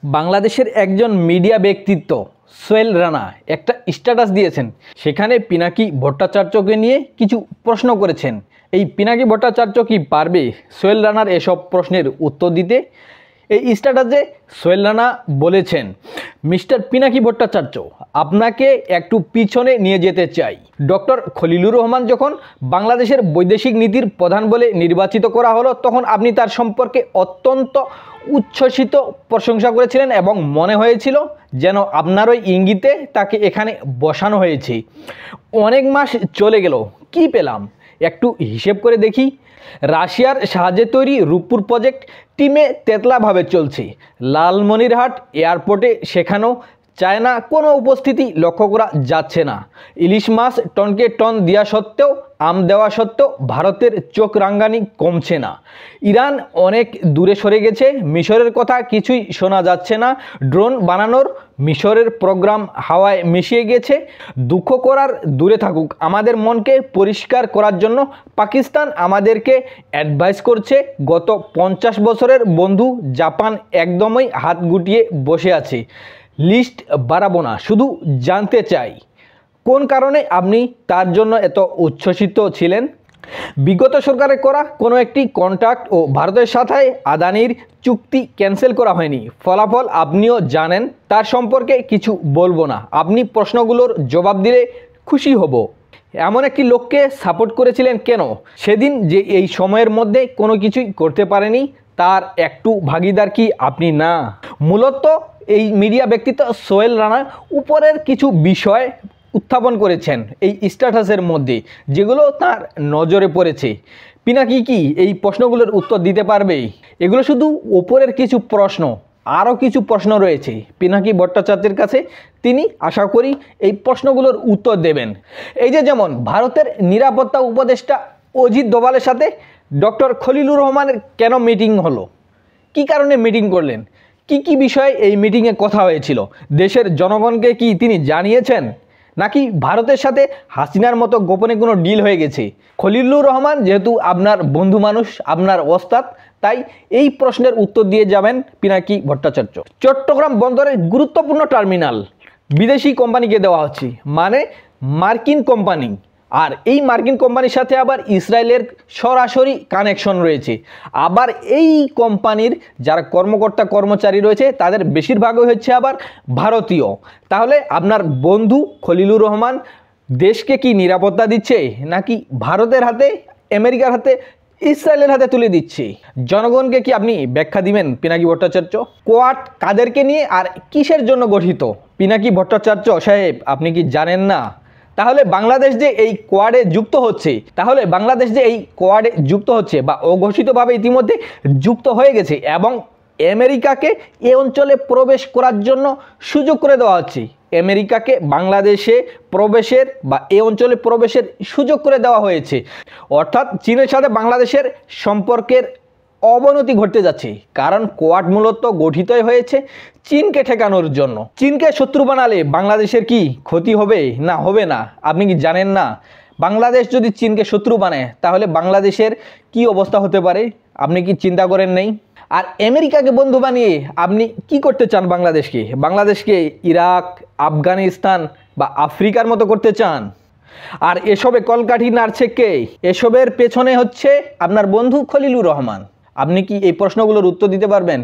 বাংলাদেশের একজন মিডিয়া ব্যক্তিত্ব সোহেল রানা একটা স্ট্যাটাস দিয়েছেন। সেখানে পিনাকি ভট্টাচার্যকে নিয়ে কিছু প্রশ্ন করেছেন। এই পিনাকি ভট্টাচার্য কি পারবে সোহেল রানার এসব প্রশ্নের উত্তর দিতে? এই স্ট্যাটাসে সোহেল রানা বলেছেন, মিস্টার পিনাকি ভট্টাচার্য, আপনাকে একটু পিছনে নিয়ে যেতে চাই। ডক্টর খলিলুর রহমান যখন বাংলাদেশের বৈদেশিক নীতির প্রধান বলে নির্বাচিত করা হলো, তখন আপনি তার সম্পর্কে অত্যন্ত উচ্ছ্বসিত প্রশংসা করেছিলেন এবং মনে হয়েছিল যেন আপনার ওই ইঙ্গিতে তাকে এখানে বসানো হয়েছে। অনেক মাস চলে গেল, কি পেলাম একটু হিসেব করে দেখি। রাশিয়ার সাহায্যে তৈরি রূপপুর প্রজেক্ট টিমে তেতলাভাবে চলছে। লালমনিরহাট এয়ারপোর্টে সেখানেও চায়না কোনো উপস্থিতি লক্ষ্য করা যাচ্ছে না। ইলিশ মাছ টনকে টন দেওয়া সত্ত্বেও, আম দেওয়া সত্ত্বেও ভারতের চোখ রাঙ্গানি কমছে না। ইরান অনেক দূরে সরে গেছে, মিশরের কথা কিছুই শোনা যাচ্ছে না। ড্রোন বানানোর মিশরের প্রোগ্রাম হাওয়ায় মিশিয়ে গেছে। দুঃখ করার দূরে থাকুক, আমাদের মনকে পরিষ্কার করার জন্য পাকিস্তান আমাদেরকে অ্যাডভাইস করছে। গত 50 বছরের বন্ধু জাপান একদমই হাত গুটিয়ে বসে আছে। লিস্ট বাড়াবো না, শুধু জানতে চাই কোন কারণে আপনি তার জন্য এত উচ্ছ্বসিত ছিলেন। বিগত সরকারে করা কোনো একটি কন্ট্রাক্ট ও ভারতের সাথে আদানির চুক্তি ক্যান্সেল করা হয়নি। ফলাফল আপনিও জানেন, তার সম্পর্কে কিছু বলবো না। আপনি প্রশ্নগুলোর জবাব দিলে খুশি হব। এমন একটি লোককে সাপোর্ট করেছিলেন কেন? সেদিন যে এই সময়ের মধ্যে কোনো কিছুই করতে পারেনি, তার একটু ভাগিদার কি আপনি না? মূলত এই মিডিয়া ব্যক্তিত্ব সোহেল রানা উপরের কিছু বিষয় উত্থাপন করেছেন এই স্ট্যাটাসের মধ্যে, যেগুলো তার নজরে পড়েছে। পিনাকি কি এই প্রশ্নগুলোর উত্তর দিতে পারবে? এগুলো শুধু ওপরের কিছু প্রশ্ন, আরও কিছু প্রশ্ন রয়েছে পিনাকি ভট্টাচার্যের কাছে। তিনি আশা করি এই প্রশ্নগুলোর উত্তর দেবেন। এই যে যেমন ভারতের নিরাপত্তা উপদেষ্টা অজিত দোভালের সাথে ডক্টর খলিলুর রহমানের কেন মিটিং হলো? কি কারণে মিটিং করলেন? কি কি বিষয়ে এই মিটিংয়ে কথা হয়েছিল? দেশের জনগণকে কি তিনি জানিয়েছেন? নাকি ভারতের সাথে হাসিনার মতো গোপনে কোনো ডিল হয়ে গেছে? খলিলুর রহমান যেহেতু আপনার বন্ধু মানুষ, আপনার ওস্তাদ, তাই এই প্রশ্নের উত্তর দিয়ে যাবেন পিনাকি ভট্টাচার্য। চট্টগ্রাম বন্দরের গুরুত্বপূর্ণ টার্মিনাল বিদেশি কোম্পানিকে দেওয়া হচ্ছে, মানে মার্কিন কোম্পানি। আর এই মার্কিন কোম্পানির সাথে আবার ইসরায়েলের সরাসরি কানেকশন রয়েছে। আবার এই কোম্পানির যারা কর্মকর্তা কর্মচারী রয়েছে তাদের বেশিরভাগই হচ্ছে আবার ভারতীয়। তাহলে আপনার বন্ধু খলিলুর রহমান দেশকে কি নিরাপত্তা দিচ্ছে, নাকি ভারতের হাতে, আমেরিকার হাতে, ইসরায়েলের হাতে তুলে দিচ্ছে? জনগণকে কি আপনি ব্যাখ্যা দিবেন পিনাকি ভট্টাচার্য? কোয়াড কাদেরকে নিয়ে আর কিসের জন্য গঠিত? পিনাকি ভট্টাচার্য সাহেব, আপনি কি জানেন না? তাহলে বাংলাদেশ যে এই কোয়াডে যুক্ত হচ্ছে বা অঘোষিতভাবে ইতিমধ্যে যুক্ত হয়ে গেছে, এবং আমেরিকাকে এ অঞ্চলে প্রবেশ করার জন্য সুযোগ করে দেওয়া হচ্ছে। আমেরিকাকে বাংলাদেশে প্রবেশের বা এ অঞ্চলে প্রবেশের সুযোগ করে দেওয়া হয়েছে। অর্থাৎ চীনের সাথে বাংলাদেশের সম্পর্কের অবনতি ঘটতে যাচ্ছে, কারণ কোয়াড মূলত গঠিতই হয়েছে চীনকে ঠেকানোর জন্য। চীনকে শত্রু বানালে বাংলাদেশের কি ক্ষতি হবে না হবে না আপনি কি জানেন না? বাংলাদেশ যদি চীনকে শত্রু বানায় তাহলে বাংলাদেশের কি অবস্থা হতে পারে আপনি কি চিন্তা করেন নেই? আর আমেরিকাকে বন্ধু বানিয়ে আপনি কি করতে চান? বাংলাদেশকে ইরাক, আফগানিস্তান বা আফ্রিকার মতো করতে চান? আর এসবে কলকাঠি নাড়ছে কে? এসবের পেছনে হচ্ছে আপনার বন্ধু খলিলুর রহমান। আপনি কি এই প্রশ্নগুলোর উত্তর দিতে পারবেন?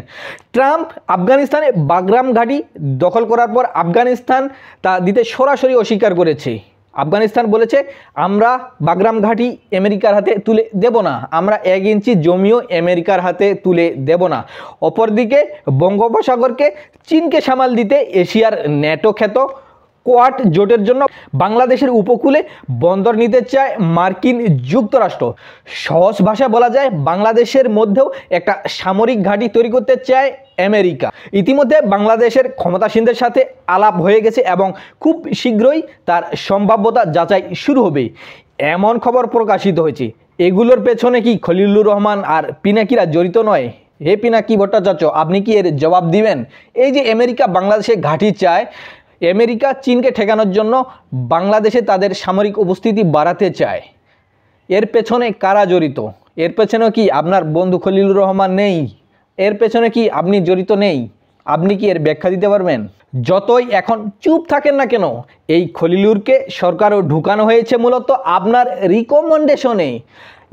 ট্রাম্প আফগানিস্তানে বাগরাম ঘাঁটি দখল করার পর আফগানিস্তান তা দিতে সরাসরি অস্বীকার করেছে। আফগানিস্তান বলেছে, আমরা বাগরাম ঘাঁটি আমেরিকার হাতে তুলে দেব না, আমরা 1 ইঞ্চি জমিও আমেরিকার হাতে তুলে দেব না। অপরদিকে বঙ্গোপসাগরকে চীনকে সামাল দিতে এশিয়ার ন্যাটো খ্যাত কোয়াড জোটের জন্য বাংলাদেশের উপকূলে বন্দর নিতে চায় মার্কিন যুক্তরাষ্ট্র। সহজ ভাষায় বলা যায়, বাংলাদেশের মধ্যেও একটা সামরিক ঘাঁটি তৈরি করতে চায় আমেরিকা। ইতিমধ্যে বাংলাদেশের ক্ষমতাসীনদের সাথে আলাপ হয়ে গেছে এবং খুব শীঘ্রই তার সম্ভাব্যতা যাচাই শুরু হবে, এমন খবর প্রকাশিত হয়েছে। এগুলোর পেছনে কি খলিলুর রহমান আর পিনাকিরা জড়িত নয়? হে পিনাকি ভট্টাচার্য, আপনি কি এর জবাব দিবেন? এই যে আমেরিকা বাংলাদেশে ঘাঁটি চায়, আমেরিকা চীনকে ঠেকানোর জন্য বাংলাদেশে তাদের সামরিক উপস্থিতি বাড়াতে চায়, এর পেছনে কারা জড়িত? এর পেছনে কি আপনার বন্ধু খলিলুর রহমান নেই? এর পেছনে কি আপনি জড়িত নেই? আপনি কি এর ব্যাখ্যা দিতে পারবেন? যতই এখন চুপ থাকেন না কেন, এই খলিলুরকে সরকারও ঢুকানো হয়েছে মূলত আপনার রিকমেন্ডেশনে,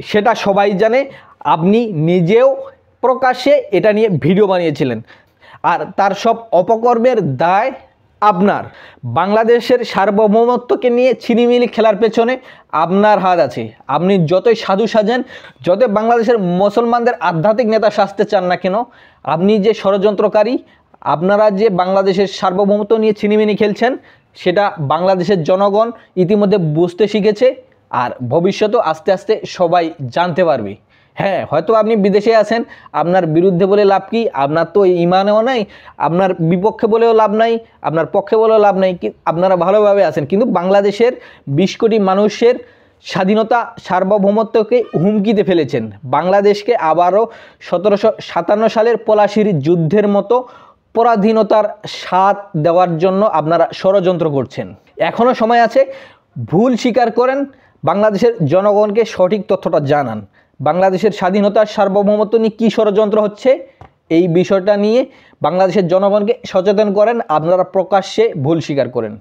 সেটা সবাই জানে। আপনি নিজেও প্রকাশ্যে এটা নিয়ে ভিডিও বানিয়েছিলেন, আর তার সব অপকর্মের দায় আপনার। বাংলাদেশের সার্বভৌমত্বকে নিয়ে ছিনিমিনি খেলার পেছনে আপনার হাত আছে। আপনি যতই সাধু সাজেন, যতই বাংলাদেশের মুসলমানদের আধ্যাত্মিক নেতা সাজতে চান না কেন, আপনি যে ষড়যন্ত্রকারী, আপনারা যে বাংলাদেশের সার্বভৌমত্ব নিয়ে ছিনিমিনি খেলছেন, সেটা বাংলাদেশের জনগণ ইতিমধ্যে বুঝতে শিখেছে, আর ভবিষ্যতেও আস্তে আস্তে সবাই জানতে পারবে। হ্যাঁ, হয়তো আপনি বিদেশে আছেন, আপনার বিরুদ্ধে বলে লাভ কি? আপনার তো ইমানও নাই, আপনার বিপক্ষে বলেও লাভ নাই, আপনার পক্ষে বলেও লাভ নাই, আপনারা ভালোভাবে আছেন। কিন্তু বাংলাদেশের 20 কোটি মানুষের স্বাধীনতা সার্বভৌমত্বকে হুমকিতে ফেলেছেন। বাংলাদেশকে আবারও 1757 সালের পলাশির যুদ্ধের মতো পরাধীনতার স্বাদ দেওয়ার জন্য আপনারা ষড়যন্ত্র করছেন। এখনও সময় আছে, ভুল স্বীকার করেন, বাংলাদেশের জনগণকে সঠিক তথ্যটা জানান। বাংলাদেশের স্বাধীনতার সার্বভৌমত্ব নিয়ে কী ষড়যন্ত্র হচ্ছে, এই বিষয়টা নিয়ে বাংলাদেশের জনগণকে সচেতন করেন, আপনারা প্রকাশ্যে ভুল স্বীকার করেন।